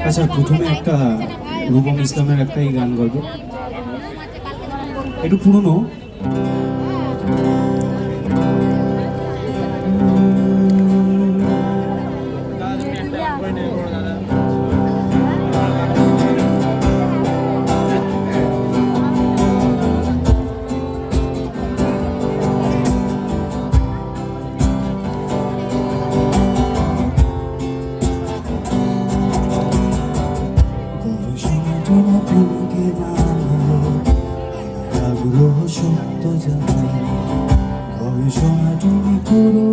আচ্ছা, প্রথমে একটা রূপম ইসলামের একটাই গান গাইবো, একটু পুরনো। সত্য জানাই গবেষণা তুমি করো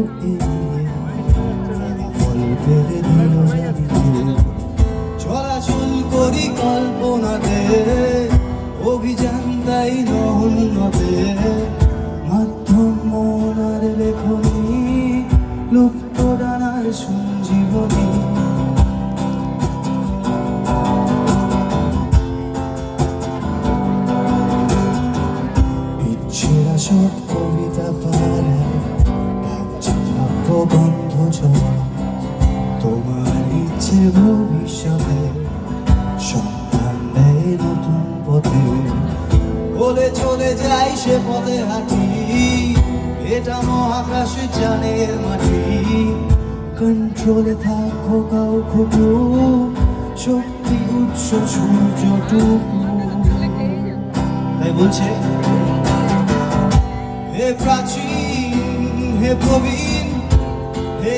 ফল পেরে দিল জানিতে চলাচল করি কল্পনাতে অভিযান তাই নহন্নতে মাধ্যম মনার লেখনী লুপ্ত ডানার সঞ্জীবনী সব কবিতা পাড়ায় ভাবছি বন্ধ তোমার ইচ্ছে ভবিষ্যতে সন্ধান দেয় নতুন পথে বলে চলে যাই সে পথে হাঁটি এটা মহাকাশে জানের মাটি কন্ট্রোলে থাকো কাউ খুবু শক্তি উৎস সূর্যটুকু তাই বলছে হে প্রাচীন হে প্রবীণ হে